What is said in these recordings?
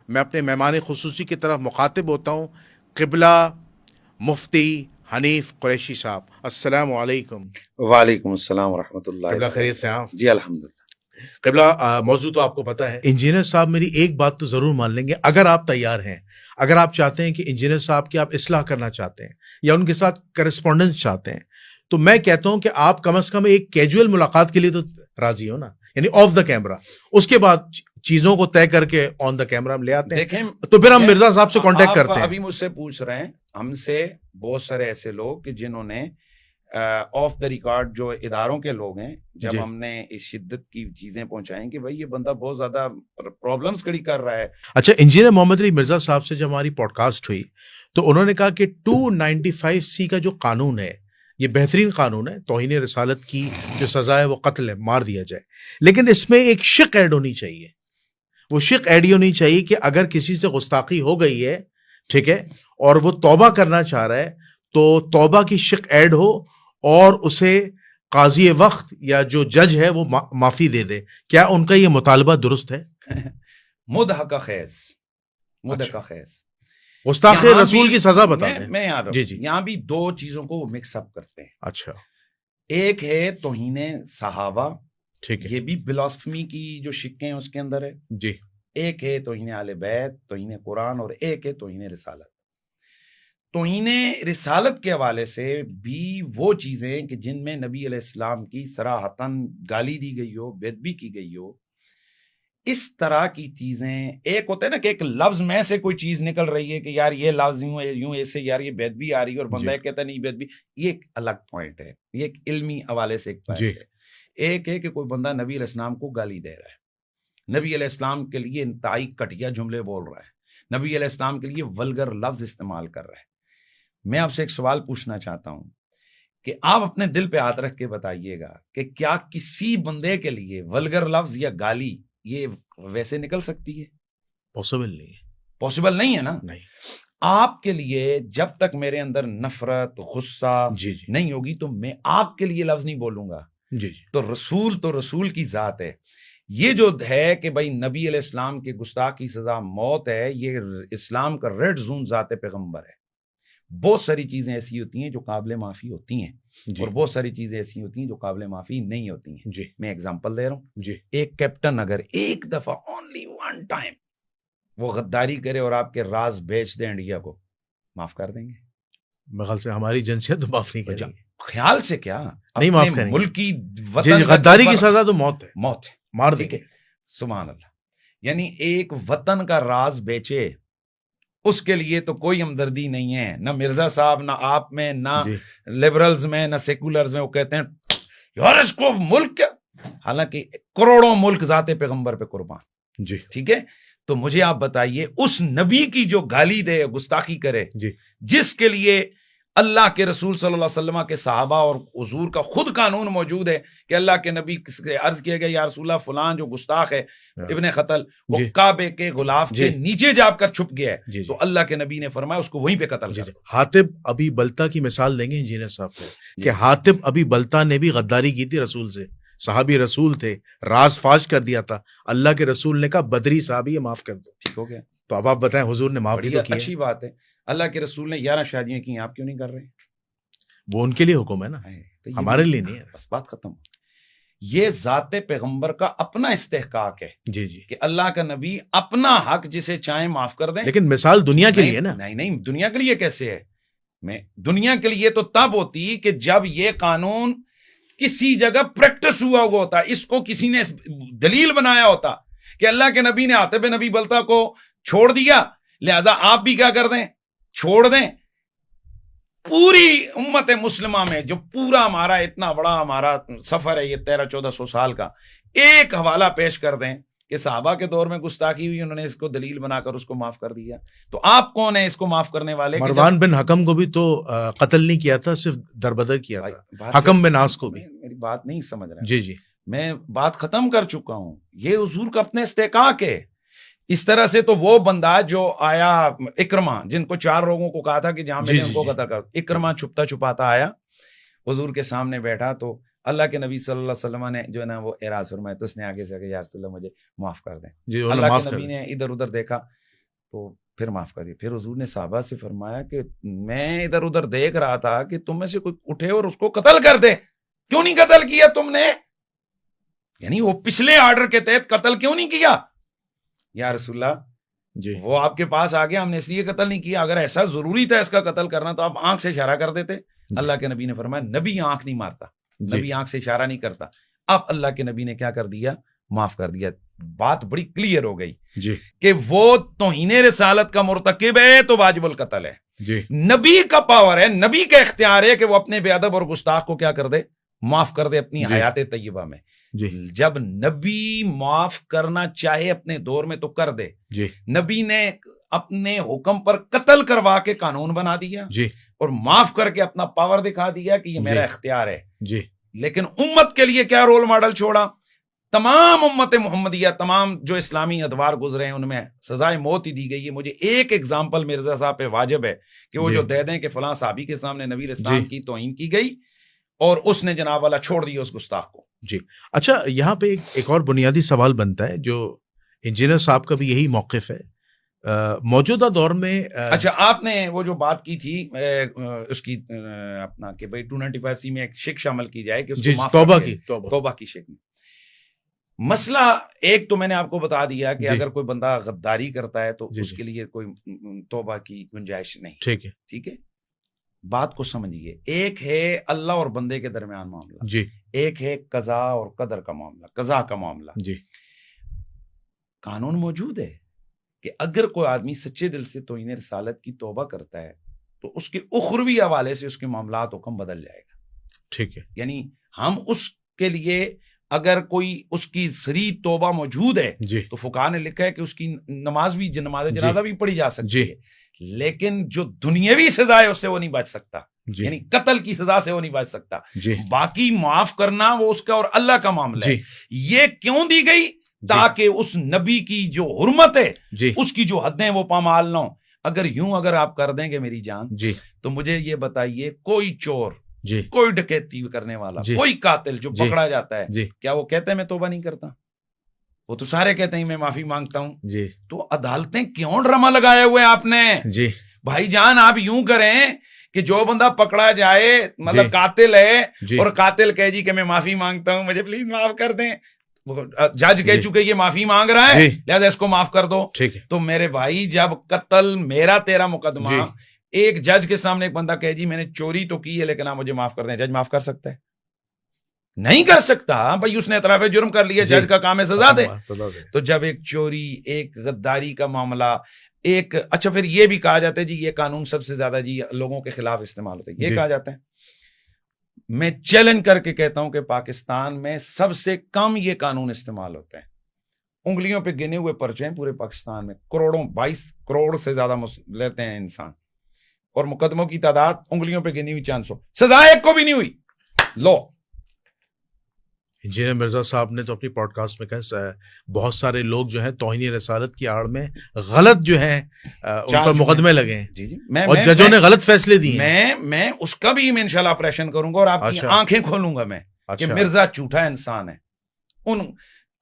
میں اپنے مہمان خصوصی کی طرف مخاطب ہوتا ہوں، قبلہ مفتی حنیف قریشی صاحب، السلام علیکم۔ وعلیکم السلام ورحمۃ اللہ قبلہ خیریت سے آپ؟ جی الحمدللہ۔ قبلہ موضوع تو آپ کو پتہ ہے۔ انجینئر صاحب میری ایک بات تو ضرور مان لیں گے، اگر آپ تیار ہیں، اگر آپ چاہتے ہیں کہ انجینئر صاحب کی آپ اصلاح کرنا چاہتے ہیں یا ان کے ساتھ کرسپونڈنس چاہتے ہیں، تو میں کہتا ہوں کہ آپ کم از کم ایک کیجول ملاقات کے لیے تو راضی ہو نا، یعنی آف دا کیمرہ، اس کے بعد چیزوں کو طے کر کے آن دا کیمرہ ہم لے آتے ہیں۔ دیکھیں تو پھر ہم مرزا صاحب سے کانٹیکٹ کرتے ہیں۔ ابھی مجھ سے پوچھ رہے ہیں، ہم سے بہت سارے ایسے لوگ کہ جنہوں نے آف دا ریکارڈ جو اداروں کے لوگ ہیں، جب ہم نے اس شدت کی چیزیں پہنچائیں کہ بھائی یہ بندہ بہت زیادہ پرابلمز کھڑی کر رہا ہے۔ اچھا، انجینئر محمد علی مرزا صاحب سے جب ہماری پوڈ کاسٹ ہوئی تو انہوں نے کہا کہ 295C کا جو قانون ہے یہ بہترین قانون ہے، توہین رسالت کی جو سزا ہے وہ قتل ہے، مار دیا جائے، لیکن اس میں ایک شق ایڈ ہونی چاہیے۔ وہ شق ایڈ ہی ہونی چاہیے کہ اگر کسی سے گستاخی ہو گئی ہے، ٹھیک ہے، اور وہ توبہ کرنا چاہ رہا ہے تو توبہ کی شق ایڈ ہو اور اسے قاضی وقت یا جو جج ہے وہ معافی دے دے۔ کیا ان کا یہ مطالبہ درست ہے؟ مدحق خیز، مدحق خیز، گستاخ رسول کی سزا بتا دیں۔ میں یہاں جی جی، یہاں بھی دو چیزوں کو مکس اپ کرتے ہیں۔ اچھا، ایک ہے توہین صحابہ، ٹھیک ہے، یہ بھی بلاسفمی کی جو شقیں ہیں اس کے اندر ہے۔ جی، ایک ہے توہین اہل بیت، توہین قرآن، اور ایک ہے توہین رسالت۔ توہین رسالت کے حوالے سے بھی وہ چیزیں کہ جن میں نبی علیہ السلام کی صراحتاً گالی دی گئی ہو، بے ادبی کی گئی ہو، اس طرح کی چیزیں، ایک ہوتا ہے نا کہ ایک لفظ میں سے کوئی چیز نکل رہی ہے کہ یار یہ لفظ یوں ایسے، یار یہ بے ادبی آ رہی ہے، اور بندہ کہتا ہے نہیں بے ادبی، یہ ایک الگ پوائنٹ ہے، یہ ایک علمی حوالے سے ایک بحث ہے۔ ایک ہے کہ کوئی بندہ نبی علیہ السلام کو گالی دے رہا ہے، نبی علیہ السلام کے لیے انتہائی گھٹیا جملے بول رہا ہے، نبی علیہ السلام کے لیے ولگر لفظ استعمال کر رہا ہے۔ میں آپ سے ایک سوال پوچھنا چاہتا ہوں کہ آپ اپنے دل پہ ہاتھ رکھ کے بتائیے گا کہ کیا کسی بندے کے لیے ولگر لفظ یا گالی یہ ویسے نکل سکتی ہے؟ پاسبل نہیں ہے، پاسبل نہیں ہے نا۔ نہیں، آپ کے لیے جب تک میرے اندر نفرت، غصہ جی جی نہیں ہوگی تو میں آپ کے لیے لفظ نہیں بولوں گا۔ جی جی، تو رسول کی ذات ہے۔ یہ جو ہے کہ بھائی نبی علیہ السلام کے گستاخ کی سزا موت ہے، یہ اسلام کا ریڈ زون ذات پیغمبر ہے۔ بہت ساری چیزیں ایسی ہوتی ہیں جو قابل معافی ہوتی ہیں، اور بہت ساری چیزیں ایسی ہوتی ہیں جو قابل معافی نہیں ہوتی ہیں۔ جی، میں اگزامپل دے رہا ہوں۔ جی، ایک کیپٹن اگر ایک دفعہ اونلی ون ٹائم وہ غداری کرے اور آپ کے راز بیچ دے انڈیا کو، معاف کر دیں گے؟ میرے خیال سے ہماری جنسیت تو معاف نہیں کرے گی، خیال سے کیا، نہیں معاف کریں گے۔ ملک کی جی، غداری کی سزا تو موت ہے، موت ہے، مار دیں ٹھیک ہے، گے۔ سبحان اللہ۔ یعنی ایک وطن کا راز بیچے، اس کے لیے تو کوئی ہمدردی نہیں ہے، نہ مرزا صاحب، نہ آپ میں، نہ لبرلز میں، نہ سیکولرز میں۔ وہ کہتے ہیں یار اس کو ملک کیا، حالانکہ کروڑوں ملک ذات پیغمبر پہ قربان، جی، ٹھیک ہے۔ تو مجھے آپ بتائیے اس نبی کی جو گالی دے، گستاخی کرے، جی، جس کے لیے اللہ کے رسول صلی اللہ علیہ وسلم کے صحابہ اور حضور کا خود قانون موجود ہے کہ اللہ کے نبی سے عرض کیا گیا یا رسول اللہ فلان جو گستاخ ہے ابن قتل، وہ کعبے کے غلاف کے نیچے جا کر چھپ گیا ہے، تو اللہ کے نبی نے فرمایا اس کو وہیں پہ قتل کر دو۔ حاطب ابی بلتا کی مثال دیں گے انجینئر صاحب کو کہ حاطب ابی بلتا نے بھی غداری کی تھی رسول سے، صحابی رسول تھے، راز فاش کر دیا تھا، اللہ کے رسول نے کہا بدری صحابی یہ معاف کر دو، ٹھیک ہو گیا۔ تو اب آپ بتائیں حضور نے معاف بھی تو کیا۔ اچھی بات ہے، اللہ کے رسول نے 11 شادیاں کی، آپ کیوں نہیں کر رہے؟ وہ ان کے لیے حکم ہے نا، ہمارے لیے نہیں ہے۔ بس بات ختم۔ یہ ذات پیغمبر کا اپنا استحقاق ہے، جی جی، کہ اللہ کا نبی اپنا حق جسے چاہیں معاف کر دیں، لیکن مثال دنیا کے لیے نا۔ نہیں، دنیا کے لیے کیسے ہے؟ میں دنیا کے لیے تو تب ہوتی کہ جب یہ قانون کسی جگہ پریکٹس ہوا ہوتا، اس کو کسی نے دلیل بنایا ہوتا کہ اللہ کے نبی نے حاطب نبی بلتا کو چھوڑ دیا، لہذا آپ بھی کیا کر دیں، چھوڑ دیں۔ پوری امت مسلمہ میں جو پورا ہمارا اتنا بڑا ہمارا سفر ہے یہ 1300-1400 سال کا، ایک حوالہ پیش کر دیں کہ صحابہ کے دور میں گستاخی ہوئی، انہوں نے اس کو دلیل بنا کر اس کو معاف کر دیا، تو آپ کون ہیں اس کو معاف کرنے والے؟ مروان بن حکم کو بھی تو قتل نہیں کیا تھا، صرف دربدر کیا تھا، حکم بن عاص کو بھی۔ میری بات نہیں سمجھ رہے؟ جی جی، میں بات ختم کر چکا ہوں، یہ حضور کا اپنے استحقاق ہے۔ اس طرح سے تو وہ بندہ جو آیا اکرمہ، جن کو 4 لوگوں کو کہا تھا کہ جہاں میں ان کو قتل کر، اکرمہ چھپتا چھپاتا آیا، حضور کے سامنے بیٹھا، تو اللہ کے نبی صلی اللہ علیہ وسلم نے جو ہے نا وہ اعراض فرمایا، تو اس نے آگے سے کہا یا رسول اللہ مجھے معاف کر دیں۔ اللہ کے نبی نے ادھر ادھر دیکھا، تو پھر معاف کر دیا. پھر حضور نے صحابہ سے فرمایا کہ میں ادھر ادھر دیکھ رہا تھا کہ تم میں سے کوئی اٹھے اور اس کو قتل کر دے, کیوں نہیں قتل کیا تم نے؟ یعنی وہ پچھلے آرڈر کے تحت قتل کیوں نہیں کیا؟ یا رسول اللہ جی وہ آپ کے پاس آ گیا, ہم نے اس لیے قتل نہیں کیا, اگر ایسا ضروری تھا اس کا قتل کرنا تو آپ آنکھ سے اشارہ کر دیتے. اللہ کے نبی نے فرمایا نبی آنکھ نہیں مارتا, نبی آنکھ سے اشارہ نہیں کرتا. اب اللہ کے نبی نے کیا کر دیا؟ معاف کر دیا. بات بڑی کلیئر ہو گئی جی کہ وہ توہین رسالت کا مرتکب ہے تو واجب القتل ہے. جی نبی کا پاور ہے, نبی کا اختیار ہے کہ وہ اپنے بے ادب اور گستاخ کو کیا کر دے؟ معاف کر دے اپنی جی حیات طیبہ میں. جی جب نبی معاف کرنا چاہے اپنے دور میں تو کر دے. جی نبی نے اپنے حکم پر قتل کروا کے قانون بنا دیا جی اور معاف کر کے اپنا پاور دکھا دیا کہ یہ میرا جی اختیار ہے. جی لیکن امت کے لیے کیا رول ماڈل چھوڑا؟ تمام امت محمدیہ, تمام جو اسلامی ادوار گزرے ہیں ان میں سزائے موت ہی دی گئی ہے. مجھے ایک ایگزامپل مرزا صاحب پہ واجب ہے کہ وہ جی جو دے دیں کہ فلاں صحابی کے سامنے نبی علیہ السلام جی کی توہین کی گئی اور اس نے جناب والا چھوڑ دیا اس گستاخ کو. جی. اچھا, یہاں پہ ایک اور بنیادی سوال بنتا ہے جو انجینئر صاحب کا بھی یہی موقف ہے موجودہ دور میں. اچھا, آپ نے وہ جو بات کی تھی اس کی اپنا کہ بھائی 295C میں ایک شک شامل کی جائے کہ اس کو معاف توبہ کر کی دے, توبہ کی شک میں. مسئلہ ایک تو میں نے آپ کو بتا دیا کہ جی اگر کوئی بندہ غداری کرتا ہے تو جی اس جی کے لیے کوئی توبہ کی گنجائش نہیں. ٹھیک ہے. ٹھیک ہے, بات کو سمجھیے. ایک ہے اللہ اور بندے کے درمیان معاملہ, جی ایک ہے قضا اور قدر کا معاملہ, قضا کا معاملہ. جی قانون موجود ہے کہ اگر کوئی آدمی سچے دل سے توہین رسالت کی توبہ کرتا ہے تو اس کے اخروی حوالے سے اس کے معاملات حکم بدل جائے گا. ٹھیک ہے. یعنی ہم اس کے لیے اگر کوئی اس کی صریح توبہ موجود ہے جی تو فقہاء نے لکھا ہے کہ اس کی نماز بھی, نماز جنازہ بھی پڑھی جا سکتی جی ہے, لیکن جو دنیاوی سزا ہے اس سے وہ نہیں بچ سکتا. جی یعنی قتل کی سزا سے وہ نہیں بچ سکتا. جی باقی معاف کرنا وہ اس کا اور اللہ کا معاملہ ہے. جی یہ کیوں دی گئی؟ تاکہ اس نبی کی جو حرمت ہے, جی اس کی جو حدیں وہ پامال نہ ہوں. اگر آپ کر دیں گے میری جان, جی تو مجھے یہ بتائیے کوئی چور, جی کوئی ڈکیتی کرنے والا, جی کوئی قاتل جو جی پکڑا جاتا ہے, جی کیا وہ کہتے ہیں میں توبہ نہیں کرتا؟ وہ تو سارے کہتے ہیں میں معافی مانگتا ہوں. جی تو عدالتیں کیوں ڈرامہ لگائے ہوئے آپ نے؟ جی بھائی جان آپ یوں کریں کہ جو بندہ پکڑا جائے مطلب جی قاتل ہے جی اور قاتل کہے جی کہ میں معافی مانگتا ہوں, مجھے پلیز معاف کر دیں. جج کہہ جی چکے یہ معافی مانگ رہا ہے, جی لہذا اس کو معاف کر دو. ٹھیک ہے. تو میرے بھائی جب قتل میرا تیرا مقدمہ جی ایک جج کے سامنے ایک بندہ کہے جی میں نے چوری تو کی ہے لیکن آپ مجھے معاف کر دیں, جج معاف کر سکتا ہے؟ نہیں کر سکتا. بھائی اس نے اعتراف جرم کر لیا, جی جج کا کام ہے سزا دے. سزا دے. تو جب ایک چوری, ایک غداری کا معاملہ, ایک اچھا پھر یہ بھی کہا جاتا ہے جی یہ قانون سب سے زیادہ جی لوگوں کے خلاف استعمال ہوتا ہے, یہ جی کہا جاتا ہے. میں چیلنج کر کے کہتا ہوں کہ پاکستان میں سب سے کم یہ قانون استعمال ہوتے ہیں. انگلیوں پہ گنے ہوئے پرچے ہیں پورے پاکستان میں, کروڑوں 22 کروڑ سے زیادہ لیتے ہیں انسان, اور مقدموں کی تعداد انگلیوں پہ گنی ہوئی 400, سزا ایک کو بھی نہیں ہوئی. لو انجینئر مرزا صاحب نے تو اپنی پوڈ کاسٹ میں کہا بہت سارے لوگ جو ہیں توہین رسالت کی آڑ میں غلط جو ہیں ان پر مقدمے لگے ہیں, جی جی, اور ججوں نے غلط فیصلے دیے ہیں. میں اس کا بھی میں انشاءاللہ آپریشن کروں گا اور آپ کی آنکھیں کھولوں گا میں کہ مرزا جھوٹا انسان ہے. ان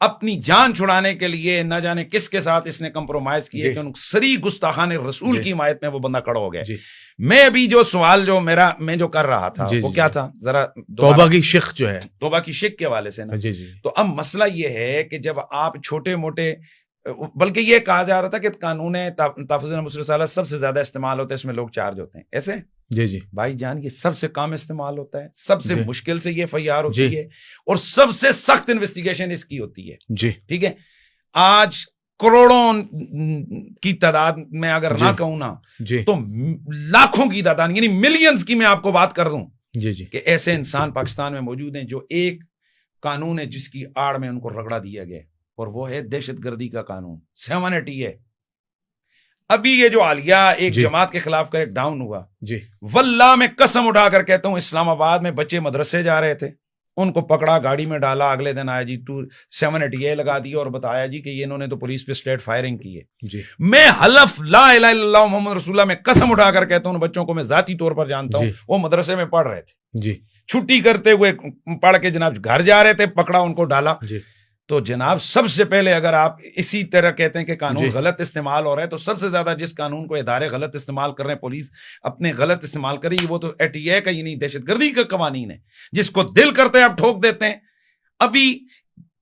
اپنی جان چھڑانے کے لیے نہ جانے کس کے ساتھ اس نے کمپرومائز کیا کہ ان صریح گستاخان رسول کی حمایت میں وہ بندہ کھڑا ہو گیا. میں ابھی جو سوال جو میں جو کر رہا تھا وہ کیا تھا, ذرا توبہ کی شک جو ہے, توبہ کی شک کے حوالے سے نا. جی جی. تو اب مسئلہ یہ ہے کہ جب آپ چھوٹے موٹے, بلکہ یہ کہا جا رہا تھا کہ قانون تحفظ ناموس رسالت سب سے زیادہ استعمال ہوتا ہے, اس میں لوگ چارج ہوتے ہیں ایسے. جی جی بھائی جان یہ سب سے کم استعمال ہوتا ہے, سب سے مشکل سے یہ FIR ہوتی جی ہے, اور سب سے سخت انویسٹیگیشن اس کی ہوتی ہے. جی ٹھیک ہے. آج کروڑوں کی تعداد میں اگر نہ کہوں نا جی تو لاکھوں کی تعداد یعنی ملینز کی میں آپ کو بات کر دوں جی جی کہ ایسے انسان پاکستان میں موجود ہیں جو ایک قانون ہے جس کی آڑ میں ان کو رگڑا دیا گیا, اور وہ ہے دہشت گردی کا قانون 780 ہے. ابھی یہ جو حالیہ ایک جماعت کے خلاف کا ایک ڈاؤن ہوا, جی واللہ میں قسم اٹھا کر کہتا ہوں اسلام آباد میں بچے مدرسے جا رہے تھے, ان کو پکڑا, گاڑی میں ڈالا, اگلے دن آیا جی 780 لگا دیا اور بتایا جی کہ یہ انہوں نے تو پولیس پہ اسٹریٹ فائرنگ کی ہے. جی میں حلف لا الہ الا اللہ محمد رسول اللہ میں قسم اٹھا کر کہتا ہوں ان بچوں کو میں ذاتی طور پر جانتا ہوں, وہ مدرسے میں پڑھ رہے تھے, جی چھٹی کرتے ہوئے پڑھ کے جناب گھر جا رہے تھے, پکڑا, ان کو ڈالا. جی تو جناب سب سے پہلے اگر آپ اسی طرح کہتے ہیں کہ قانون جی غلط استعمال ہو رہا ہے، تو سب سے زیادہ جس قانون کو ادارے غلط استعمال کر رہے ہیں، پولیس اپنے غلط استعمال کر رہی ہے، وہ تو ATA کا ہی نہیں، دہشت گردی کا قوانین ہے، جس کو دل کرتے ہیں آپ ٹھوک دیتے ہیں. ابھی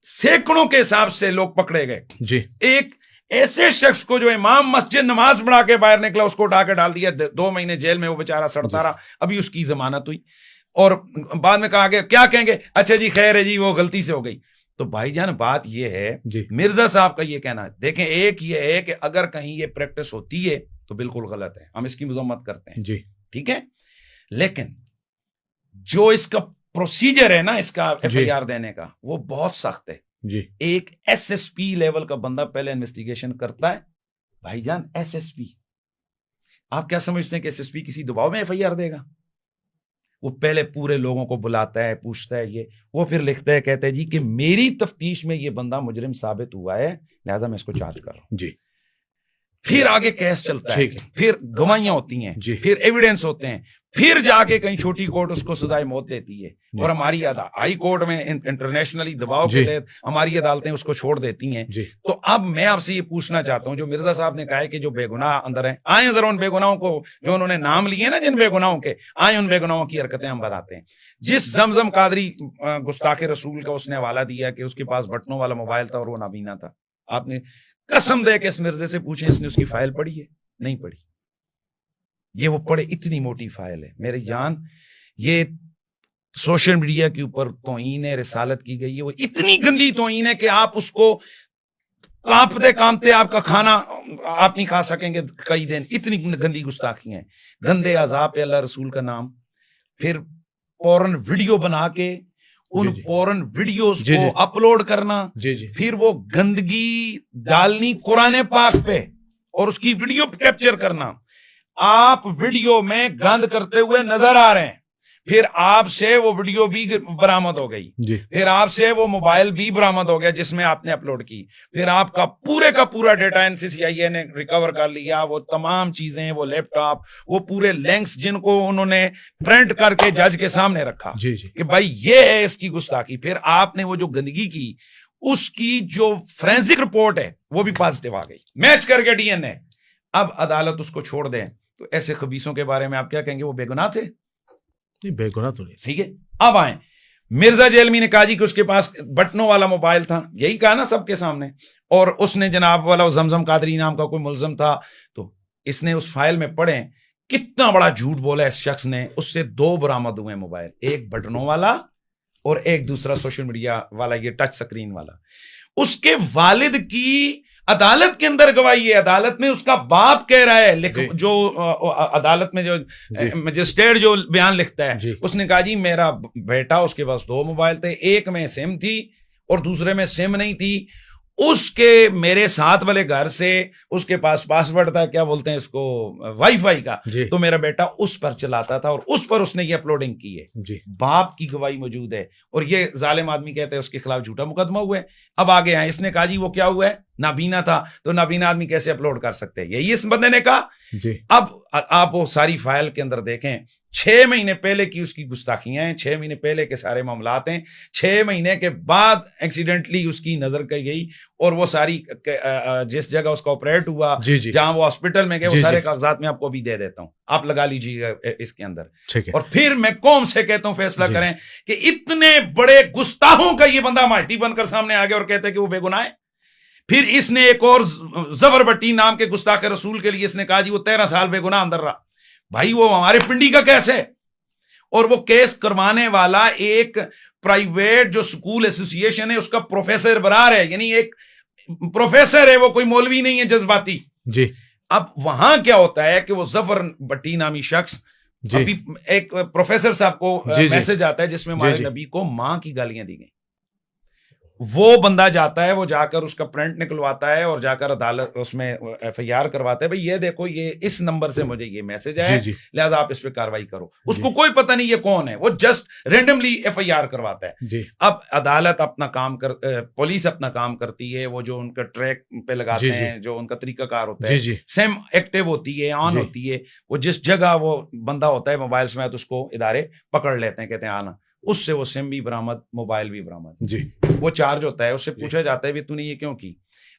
سینکڑوں کے حساب سے لوگ پکڑے گئے. جی ایک ایسے شخص کو جو امام مسجد نماز پڑھا کے باہر نکلا، اس کو اٹھا کے ڈال دیا 2 مہینے جیل میں، وہ بیچارہ سڑتا رہا. ابھی اس کی ضمانت ہوئی اور بعد میں کہا گیا کیا کہیں گے، اچھا جی خیر ہے جی وہ غلطی سے ہو گئی. تو بھائی جان بات یہ ہے، جی مرزا صاحب کا یہ کہنا ہے، دیکھیں ایک یہ ہے کہ اگر کہیں یہ پریکٹس ہوتی ہے تو بالکل غلط ہے، ہم اس کی مذمت کرتے ہیں، جی ٹھیک ہے، لیکن جو اس کا پروسیجر ہے نا اس کا FIR دینے کا، وہ بہت سخت ہے. جی ایک SSP لیول کا بندہ پہلے انویسٹیگیشن کرتا ہے. بھائی جان SSP، آپ کیا سمجھتے ہیں کہ SSP کسی دباؤ میں FIR دے گا؟ وہ پہلے پورے لوگوں کو بلاتا ہے، پوچھتا ہے، یہ وہ پھر لکھتا ہے، کہتا ہے جی کہ میری تفتیش میں یہ بندہ مجرم ثابت ہوا ہے، لہذا میں اس کو چارج کر رہا ہوں. جی پھر آگے کیس چلتا ہے، پھر گواہیاں ہوتی ہیں، جی پھر ایویڈنس ہوتے ہیں، پھر جا کے کہیں چھوٹی کورٹ اس کو سزائے موت دیتی ہے. اور ہماری ہائی کورٹ میں انٹرنیشنلی دباؤ کے تحت ہماری عدالتیں اس کو چھوڑ دیتی ہیں. تو اب میں آپ سے یہ پوچھنا چاہتا ہوں، جو مرزا صاحب نے کہا ہے کہ جو بے گناہ اندر ہیں، آئیں ذرا ان بے گناہوں کو، جو انہوں نے نام لیے نا جن بے گناہوں کے، آئیں ان بے گناہوں کی حرکتیں ہم بتاتے ہیں. جس زمزم قادری گستاخ رسول کا اس نے حوالہ دیا کہ اس کے پاس بٹنوں والا موبائل تھا اور وہ نابینا تھا، آپ نے قسم دے کے اس مرزے سے پوچھیں اس نے اس کی فائل پڑھی ہے؟ نہیں پڑھی. یہ وہ پڑھے، اتنی موٹی فائل ہے میرے جان. یہ سوشل میڈیا کے اوپر توہین رسالت کی گئی ہے، وہ اتنی گندی توہین ہے کہ آپ اس کو کانپتے کانپتے آپ کا کھانا آپ نہیں کھا سکیں گے کئی دن. اتنی گندی گستاخی ہیں، گندے عذاب پہ اللہ رسول کا نام. پھر پورن ویڈیو بنا کے ان پورن ویڈیوز کو اپلوڈ کرنا، پھر وہ گندگی ڈالنی قرآن پاک پہ اور اس کی ویڈیو کیپچر کرنا. آپ ویڈیو میں گند کرتے ہوئے نظر آ رہے ہیں، پھر آپ سے وہ ویڈیو بھی برآمد ہو گئی، پھر آپ سے وہ موبائل بھی برآمد ہو گیا جس میں آپ نے اپلوڈ کی، پھر آپ کا پورا ڈیٹا NCCIA نے ریکور کر لیا، وہ تمام چیزیں، وہ لیپ ٹاپ، وہ پورے لنکس جن کو انہوں نے پرنٹ کر کے جج کے سامنے رکھا کہ بھائی یہ ہے اس کی گستاخی. پھر آپ نے وہ جو گندگی کی اس کی جو فورینسک رپورٹ ہے وہ بھی پازیٹیو آ گئی، میچ کر کے DNA. اب عدالت اس کو چھوڑ دیں تو ایسے خبیثوں کے بارے میں آپ کیا کہیں گے؟ وہ بے گناہ تھے؟ نہیں، بے گناہ تو نہیں. ٹھیک ہے. اب آئیں، مرزا جیلمی نے کہا جی کہ اس کے پاس بٹنوں والا موبائل تھا، یہی کہا نا سب کے سامنے، اور اس نے جناب والا زمزم قادری نام کا کوئی ملزم تھا. تو اس نے اس فائل میں پڑھیں کتنا بڑا جھوٹ بولا اس شخص نے. اس سے 2 برآمد ہوئے موبائل، ایک بٹنوں والا اور ایک دوسرا سوشل میڈیا والا، یہ ٹچ سکرین والا. اس کے والد کی عدالت کے اندر گواہی ہے، عدالت میں اس کا باپ کہہ رہا ہے، جو عدالت میں جو مجسٹریٹ جو بیان لکھتا ہے، اس نے کہا جی میرا بیٹا، اس کے پاس 2 موبائل تھے، ایک میں سم تھی اور دوسرے میں سم نہیں تھی. اس کے میرے ساتھ والے گھر سے اس کے پاس پاسورڈ تھا، کیا بولتے ہیں اس کو، وائی فائی کا، تو میرا بیٹا اس پر چلاتا تھا اور اس پر اس نے یہ اپلوڈنگ کی ہے. باپ کی گواہی موجود ہے اور یہ ظالم آدمی کہتے ہیں اس کے خلاف جھوٹا مقدمہ ہوا ہے. اب آگے ہیں، اس نے کہا جی وہ کیا ہوا ہے، نابینا تھا، تو نابینا آدمی کیسے اپلوڈ کر سکتے ہیں، یہی اس بندے نے کہا. اب آپ وہ ساری فائل کے اندر دیکھیں، 6 مہینے پہلے کی اس کی گستاخیاں ہیں، 6 مہینے پہلے کے سارے معاملات ہیں. 6 مہینے کے بعد ایکسیڈنٹلی اس کی نظر کی گئی اور وہ ساری جس جگہ اس کا آپریٹ ہوا، جہاں وہ ہاسپٹل میں گئے، وہ سارے کاغذات میں آپ کو بھی دے دیتا ہوں، آپ لگا لیجیے گا اس کے اندر. اور پھر میں قوم سے کہتا ہوں فیصلہ کریں کہ اتنے بڑے گستاخوں کا یہ بندہ ماہتی بن کر سامنے آ گیا اور کہتے کہ وہ بے گناہ ہے. پھر اس نے ایک اور زبر بٹی نام کے گستاخ رسول کے لیے اس نے کہا جی وہ 13 سال بے گناہ اندر رہا. بھائی وہ ہمارے پنڈی کا کیس ہے، اور وہ کیس کروانے والا ایک پرائیویٹ جو سکول ایسوسی ایشن ہے اس کا پروفیسر برار ہے، یعنی ایک پروفیسر ہے، وہ کوئی مولوی نہیں ہے جذباتی. اب وہاں کیا ہوتا ہے کہ وہ ظفر بٹی نامی شخص، ابھی ایک پروفیسر صاحب کو میسج آتا ہے جس میں ہمارے نبی کو ماں کی گالیاں دی گئی. وہ بندہ جاتا ہے، وہ جا کر اس کا پرنٹ نکلواتا ہے اور جا کر عدالت اس میں FIR کرواتا ہے، بھئی یہ دیکھو یہ اس نمبر سے مجھے یہ میسج آیا، لہذا آپ اس پہ کاروائی کرو. اس کو کوئی پتہ نہیں یہ کون ہے، وہ جسٹ رینڈملی FIR کرواتا ہے. اب عدالت اپنا کام پولیس اپنا کام کرتی ہے، وہ جو ان کا ٹریک پہ لگاتے ہیں، جو ان کا طریقہ کار ہوتا ہے، سیم ایکٹیو ہوتی ہے، آن ہوتی ہے. وہ جس جگہ وہ بندہ ہوتا ہے موبائل سمیت اس کو ادارے پکڑ لیتے ہیں، کہتے ہیں آنا. اس سے وہ سم بھی برآمد، موبائل بھی برآمد، جی وہ چارج ہوتا ہے، اس سے پوچھا جاتا ہے بھی تو نے یہ کیوں کی.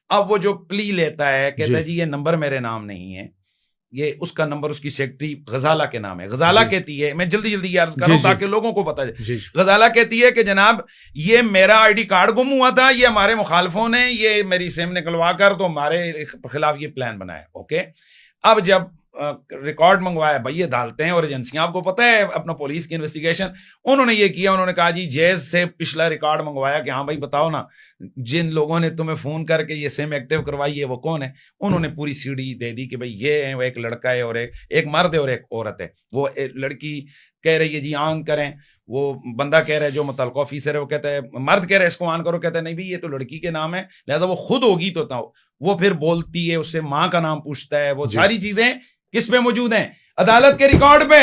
اب وہ جو پلی لیتا ہے کہتا ہے جی یہ نمبر میرے نام نہیں ہے، یہ اس کا نمبر اس کی سیکرٹری غزالہ کے نام ہے. غزالہ کہتی ہے، میں جلدی جلدی عرض کر رہا ہوں تاکہ لوگوں کو پتہ چلے. غزالہ کہتی ہے کہ جناب یہ میرا آئی ڈی کارڈ گم ہوا تھا، یہ ہمارے مخالفوں نے یہ میری سم نکلوا کر تو ہمارے خلاف یہ پلان بنایا. اوکے، اب جب ریکارڈ منگوایا بھائی، یہ ڈالتے ہیں اور ایجنسیاں آپ کو پتہ ہے اپنا پولیس کی انویسٹیگیشن، انہوں نے یہ کیا، انہوں نے کہا جی جیز سے پچھلا ریکارڈ منگوایا کہ ہاں بھائی بتاؤ نا جن لوگوں نے تمہیں فون کر کے یہ سم ایکٹیو کروائی ہے وہ کون ہے. انہوں نے پوری سی ڈی دے دی کہ بھائی یہ ہے، وہ ایک لڑکا ہے اور ایک مرد ہے اور ایک عورت ہے. وہ لڑکی کہہ رہی ہے جی آن کریں، وہ بندہ کہہ رہا ہے جو متعلقہ آفیسر ہے وہ کہتا ہے، مرد کہہ رہا ہے اس کو آن کرو، کہتا ہے نہیں بھائی یہ تو لڑکی کے نام ہے لہذا وہ خود ہوگی تو وہ پھر بولتی ہے، اس سے ماں کا نام پوچھتا ہے. وہ ساری چیزیں کس پہ موجود ہیں؟ عدالت کے ریکارڈ پہ.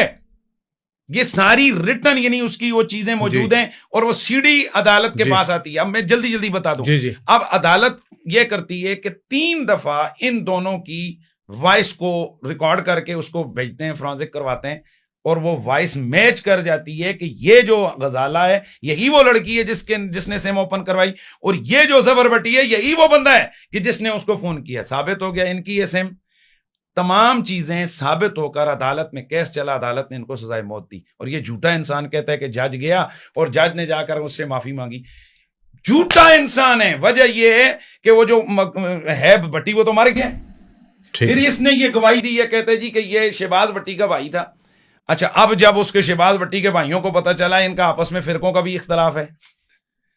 یہ ساری ریٹن یعنی اس کی وہ چیزیں موجود ہیں اور وہ سی ڈی عدالت کے پاس آتی ہے. اب میں جلدی جلدی بتا دوں. اب عدالت یہ کرتی ہے کہ 3 دفعہ ان دونوں کی وائس کو ریکارڈ کر کے اس کو بھیجتے ہیں، فرانزک کرواتے ہیں، اور وہ وائس میچ کر جاتی ہے کہ یہ جو غزالہ ہے یہی وہ لڑکی ہے جس نے سم اوپن کروائی، اور یہ جو زبر بٹی ہے یہی وہ بندہ ہے کہ جس نے اس کو فون کیا. ثابت ہو گیا ان کی یہ سم. تمام چیزیں ثابت ہو کر عدالت میں کیس چلا، عدالت نے ان کو سزائے موت دی. اور یہ جھوٹا انسان کہتا ہے کہ جج گیا اور جج نے جا کر اس سے معافی مانگی. جھوٹا انسان ہے. وجہ یہ ہے کہ وہ جو ہے بٹی وہ تو مر گیا، پھر اس نے یہ گواہی دی ہے، کہتے جی کہ یہ شہباز بٹی کا بھائی تھا. اچھا، اب جب اس کے شہباز بٹی کے بھائیوں کو پتہ چلا ان کا آپس میں فرقوں کا بھی اختلاف ہے،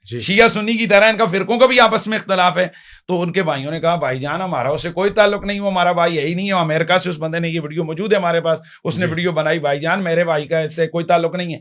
شیعہ سنی کی طرح ان کا فرقوں کا بھی آپس میں اختلاف ہے، تو ان کے بھائیوں نے کہا بھائی جان ہمارا اس سے کوئی تعلق نہیں، وہ ہمارا بھائی ہے ہی نہیں ہے، امریکہ سے اس بندے نے یہ ویڈیو موجود ہے ہمارے پاس، اس نے ویڈیو بنائی، بھائی جان میرے بھائی کا اس سے کوئی تعلق نہیں ہے.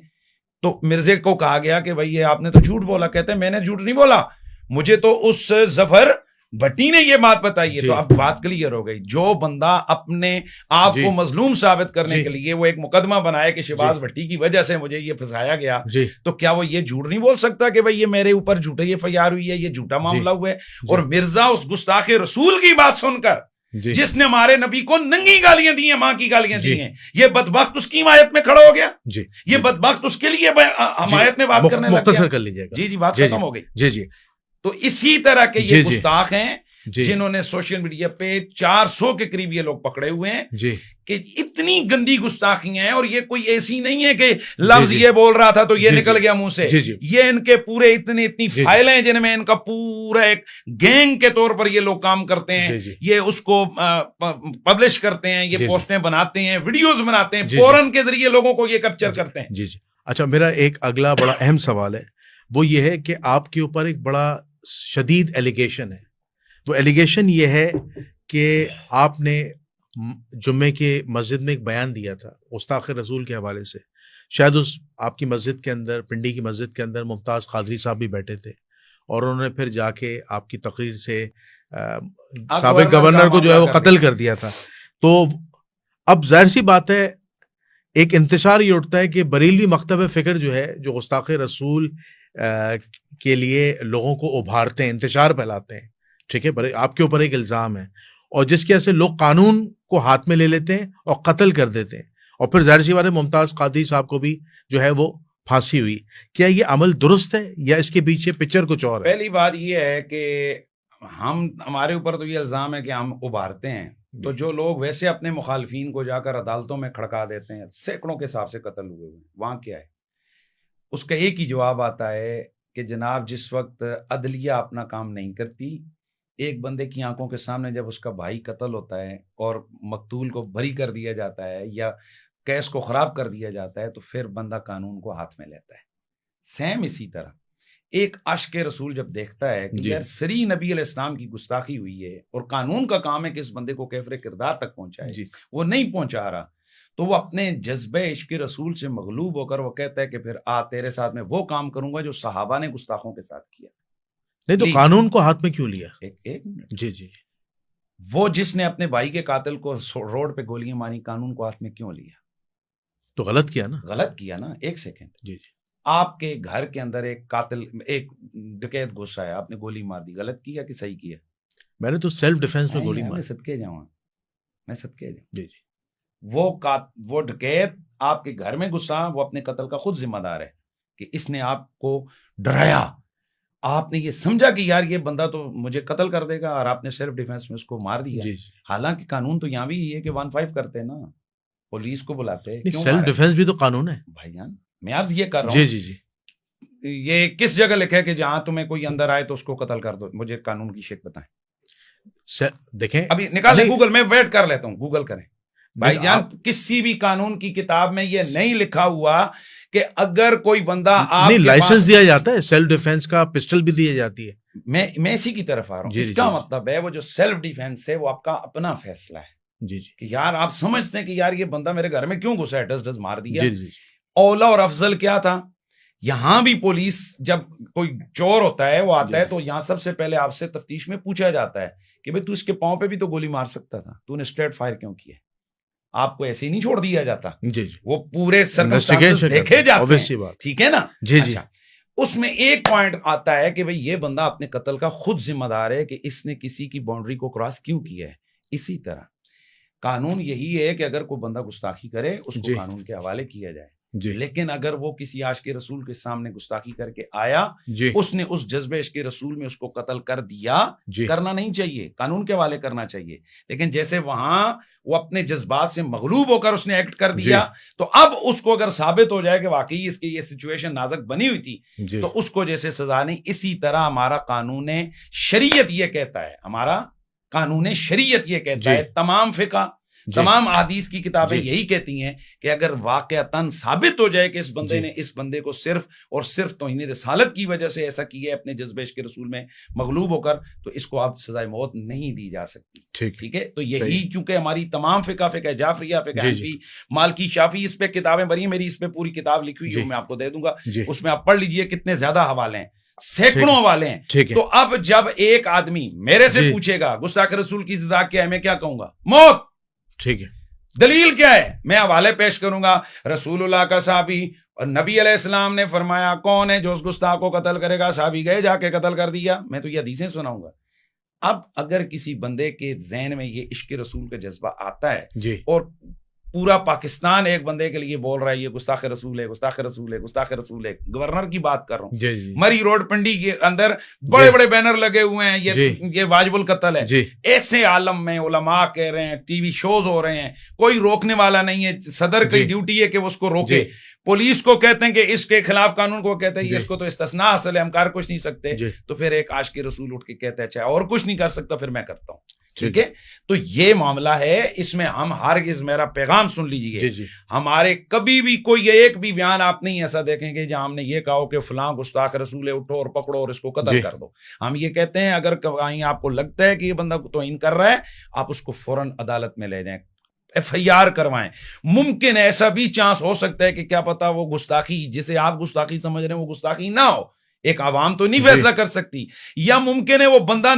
تو مرزے کو کہا گیا کہ بھائی یہ آپ نے تو جھوٹ بولا. کہتے ہیں میں نے جھوٹ نہیں بولا، مجھے تو اس ظفر بھٹی نے یہ بات بتائی ہے. تو اب بات کلیئر ہو گئی. جو بندہ اپنے آپ کو مظلوم ثابت کرنے کے لیے وہ ایک مقدمہ بنایا کہ شہباز بھٹی کی وجہ سے مجھے یہ پھنسایا گیا، تو کیا وہ یہ جھوٹ نہیں بول سکتا کہ بھائی یہ میرے اوپر جھوٹے یہ FIR ہوئی ہے، یہ جھوٹا معاملہ ہوا ہے؟ اور مرزا اس گستاخ رسول کی بات سن کر جس نے ہمارے نبی کو ننگی گالیاں دی ہیں، ماں کی گالیاں دی ہیں، یہ بدبخت اس کی حمایت میں کھڑا ہو گیا. یہ بدبخت اس کے لیے حمایت میں بات کرنے لگ گیا. جی بات ختم ہو گئی. جی تو اسی طرح کے یہ گستاخ ہیں جنہوں نے سوشل میڈیا پہ 400 کے قریب یہ لوگ پکڑے ہوئے ہیں کہ اتنی گندی گستاخیاں ہیں. اور یہ کوئی ایسی نہیں ہے کہ لفظ یہ بول رہا تھا تو یہ نکل گیا منہ سے. یہ ان کے پورے اتنی فائلیں ہیں جن میں ان کا پورا ایک گینگ کے طور پر یہ لوگ کام کرتے ہیں. یہ اس کو پبلش کرتے ہیں، یہ پوسٹیں بناتے ہیں، ویڈیوز بناتے ہیں، فورن کے ذریعے لوگوں کو یہ کیپچر کرتے ہیں. اچھا، میرا ایک اگلا بڑا اہم سوال ہے، وہ یہ ہے کہ آپ کے اوپر ایک بڑا شدید ایلیگیشن ہے. وہ ایلیگیشن یہ ہے کہ آپ نے جمعے کے مسجد میں ایک بیان دیا تھا گستاخ رسول کے حوالے سے. شاید اس آپ کی مسجد کے اندر، پنڈی کی مسجد کے اندر ممتاز قادری صاحب بھی بیٹھے تھے، اور انہوں نے پھر جا کے آپ کی تقریر سے سابق گورنر کو جو ہے وہ قتل کر دیا تھا. تو اب ظاہر سی بات ہے ایک انتشار یہ اٹھتا ہے کہ بریلوی مکتب فکر جو ہے، جو گستاخ رسول کے لیے لوگوں کو ابھارتے ہیں، انتشار پھیلاتے ہیں، ٹھیک ہے، آپ کے اوپر ایک الزام ہے، اور جس کی وجہ سے لوگ قانون کو ہاتھ میں لے لیتے ہیں اور قتل کر دیتے ہیں. اور پھر ظاہر سی بات ہے ممتاز قادری صاحب کو بھی جو ہے وہ پھانسی ہوئی. کیا یہ عمل درست ہے یا اس کے پیچھے پکچر کچھ اور ہے؟ پہلی بات یہ ہے کہ ہمارے اوپر تو یہ الزام ہے کہ ہم ابھارتے ہیں، تو جو لوگ ویسے اپنے مخالفین کو جا کر عدالتوں میں کھڑکا دیتے ہیں، سینکڑوں کے حساب سے قتل ہوئے ہوئے، وہاں کیا ہے؟ اس کا ایک ہی جواب آتا ہے کہ جناب جس وقت عدلیہ اپنا کام نہیں کرتی، ایک بندے کی آنکھوں کے سامنے جب اس کا بھائی قتل ہوتا ہے اور مقتول کو بری کر دیا جاتا ہے یا کیس کو خراب کر دیا جاتا ہے، تو پھر بندہ قانون کو ہاتھ میں لیتا ہے. سیم اسی طرح ایک عاشق رسول جب دیکھتا ہے کہ یار سری نبی علیہ السلام کی گستاخی ہوئی ہے اور قانون کا کام ہے کہ اس بندے کو کیفر کردار تک پہنچائے، وہ نہیں پہنچا رہا، تو وہ اپنے جذبہ عشق رسول سے مغلوب ہو کر وہ کہتا ہے کہ پھر تیرے ساتھ میں وہ کام کروں گا جو صحابہ نے گستاخوں کے ساتھ کیا. نہیں تو قانون کو ہاتھ میں کیوں لیا؟ ایک منٹ. جی وہ جس نے اپنے بھائی کے قاتل کو روڈ پہ گولیاں ماری، قانون کو ہاتھ میں کیوں لیا؟ تو غلط کیا نا. غلط کیا نا. ایک سیکنڈ. آپ کے گھر کے اندر ایک قاتل، ایک ڈکیت گھس آیا، آپ نے گولی مار دی، غلط کیا کہ صحیح کیا؟ میں نے تو سیلف ڈیفenس میں گولی ماری. میں صدقے جاؤں. وہ ڈکیت آپ کے گھر میں گھسا، وہ اپنے قتل کا خود ذمہ دار ہے. کہ اس نے آپ کو ڈرایا, آپ نے یہ سمجھا کہ یار یہ بندہ تو مجھے قتل کر دے گا, اور آپ نے سیلف ڈیفenس میں اس کو مار دیا. حالانکہ قانون تو یہاں بھی یہ ہے کہ 1-5 کرتے ہیں نا, پولیس کو بلاتے ہیں. سیلف ڈیفenس بھی تو قانون ہے بھائی جان, میں عرض یہ کر رہا ہوں. یہ کس جگہ لکھا ہے کہ جہاں تمہیں کوئی اندر آئے تو اس کو قتل کر دو؟ مجھے قانون کی شک بتائیں. دیکھیں ابھی نکالیں گوگل, میں ویٹ کر لیتا ہوں, گوگل کریں بھائی جان. کسی بھی قانون کی کتاب میں یہ نہیں لکھا ہوا کہ اگر کوئی بندہ آپ نہیں, لائسنس دیا جاتا ہے سیلف ڈیفenس کا, پسٹل بھی دی جاتی ہے. میں اسی کی طرف آ رہا ہوں. اس کا مطلب ہے وہ جو سیلف ڈیفenس ہے وہ آپ کا اپنا فیصلہ ہے. کہ یار آپ سمجھتے ہیں کہ یار یہ بندہ میرے گھر میں کیوں گھسا ہے, ڈز مار دیا. اولا اور افضل کیا تھا, یہاں بھی پولیس جب کوئی چور ہوتا ہے وہ آتا ہے تو یہاں سب سے پہلے آپ سے تفتیش میں پوچھا جاتا ہے کہ بھئی تو اس کے پاؤں پہ بھی تو گولی مار سکتا تھا, تو نے اسٹریٹ فائر کیوں کیا؟ آپ کو ایسے ہی نہیں چھوڑ دیا جاتا, وہ پورے سرکمسٹانسز دیکھے جاتے ہیں, ٹھیک ہے نا. اچھا, اس میں ایک پوائنٹ آتا ہے کہ بھئی یہ بندہ اپنے قتل کا خود ذمہ دار ہے کہ اس نے کسی کی باؤنڈری کو کراس کیوں کیا ہے. اسی طرح قانون یہی ہے کہ اگر کوئی بندہ گستاخی کرے اس کو قانون کے حوالے کیا جائے. لیکن اگر وہ کسی عاشق رسول کے سامنے گستاخی کر کے آیا, اس نے اس جذبہ عشق رسول میں اس کو قتل کر دیا, کرنا نہیں چاہیے, قانون کے حوالے کرنا چاہیے. لیکن جیسے وہاں وہ اپنے جذبات سے مغلوب ہو کر اس نے ایکٹ کر دیا, تو اب اس کو اگر ثابت ہو جائے کہ واقعی اس کی یہ سچویشن نازک بنی ہوئی تھی تو اس کو جیسے سزا نہیں. اسی طرح ہمارا قانون شریعت یہ کہتا ہے, ہمارا قانون شریعت یہ کہتا ہے, تمام فقہ تمام احادیث کی کتابیں یہی کہتی ہیں کہ اگر واقعتاً ثابت ہو جائے کہ اس بندے نے اس بندے کو صرف اور صرف توہین رسالت کی وجہ سے ایسا کیا ہے اپنے جذبہ عشق رسول میں مغلوب ہو کر, تو اس کو اب سزائے موت نہیں دی جا سکتی. ٹھیک ہے, تو یہی چونکہ ہماری تمام فقہ جعفریہ, فقہ حنفی, مالکی, شافعی, اس پہ کتابیں بری ہیں. میری اس پہ پوری کتاب لکھی ہوئی ہے, میں آپ کو دے دوں گا, اس میں آپ پڑھ لیجئے, کتنے زیادہ حوالے ہیں, سینکڑوں والے ہیں. تو اب جب ایک آدمی میرے سے پوچھے گا گستاخ رسول کی سزا کیا ہے, میں کیا کہوں گا؟ موت. ٹھیک ہے, دلیل کیا ہے؟ میں حوالے پیش کروں گا. رسول اللہ کا صحابی اور نبی علیہ السلام نے فرمایا کون ہے جو اس گستاخ کو قتل کرے گا, صحابی گئے جا کے قتل کر دیا. میں تو یہ حدیثیں سناؤں گا. اب اگر کسی بندے کے ذہن میں یہ عشق رسول کا جذبہ آتا ہے اور پورا پاکستان ایک بندے کے لیے بول رہا ہے یہ گستاخ رسول ہے, گستاخ رسول ہے, گستاخ رسول ہے, گورنر کی بات کر رہا ہوں, مری روڈ پنڈی کے اندر بڑے بڑے بینر لگے ہوئے ہیں یہ واجب القتل ہے. ایسے عالم میں علماء کہہ رہے ہیں, ٹی وی شوز ہو رہے ہیں, کوئی روکنے والا نہیں ہے. صدر کی ڈیوٹی ہے کہ وہ اس کو روکے. پولیس کو کہتے ہیں کہ اس کے خلاف قانون کو کہتے ہیں اس کو تو استثناء حاصل ہے, ہم کر کچھ نہیں سکتے. تو پھر ایک عاشق رسول اٹھ کے کہتا ہے اچھا اور کچھ نہیں کر سکتا, پھر میں کرتا ہوں. ٹھیک ہے, تو یہ معاملہ ہے. اس میں ہم ہرگز, میرا پیغام سن لیجئے, ہمارے کبھی بھی کوئی ایک بھی بیان آپ نہیں ایسا دیکھیں گے جہاں ہم نے یہ کہا کہ فلاں گستاخ رسول ہے, اٹھو اور پکڑو اور اس کو قتل کر دو. ہم یہ کہتے ہیں اگر کہیں آپ کو لگتا ہے کہ یہ بندہ توہین کر رہا ہے, آپ اس کو فوراً عدالت میں لے جائیں, FIR کروائیں. ممکن ایسا بھی چانس ہو سکتا ہے کہ کیا پتا وہ گستاخی جسے آپ گستاخی سمجھ رہے ہیں وہ گستاخی نہ ہو, ایک عوام تو نہیں فیصلہ کر سکتی. یا ممکن ہے وہ بندہ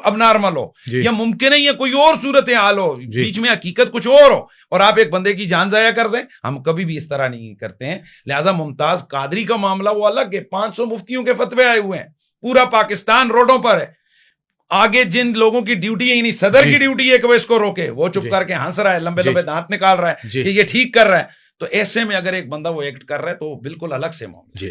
اب نارمل ہو, یا ممکن ہے یہ کوئی اور صورتحال ہو, بیچ میں حقیقت کچھ اور ہو, اور آپ ایک بندے کی جان ضائع کر دیں. ہم کبھی بھی اس طرح نہیں کرتے ہیں. لہذا ممتاز قادری کا معاملہ وہ الگ ہے, 500 مفتیوں کے فتوے آئے ہوئے ہیں, پورا پاکستان روڈوں پر ہے. آگے جن لوگوں کی ڈیوٹی ہے, نہیں صدر کی ڈیوٹی ہے کہ وہ اس کو روکے, وہ چپ کر کے ہنس رہا ہے, لمبے لمبے دانت نکال رہا ہے کہ یہ ٹھیک کر رہا ہے. تو ایسے میں اگر ایک بندہ وہ ایکٹ کر رہا ہے تو بالکل الگ سے معاملہ.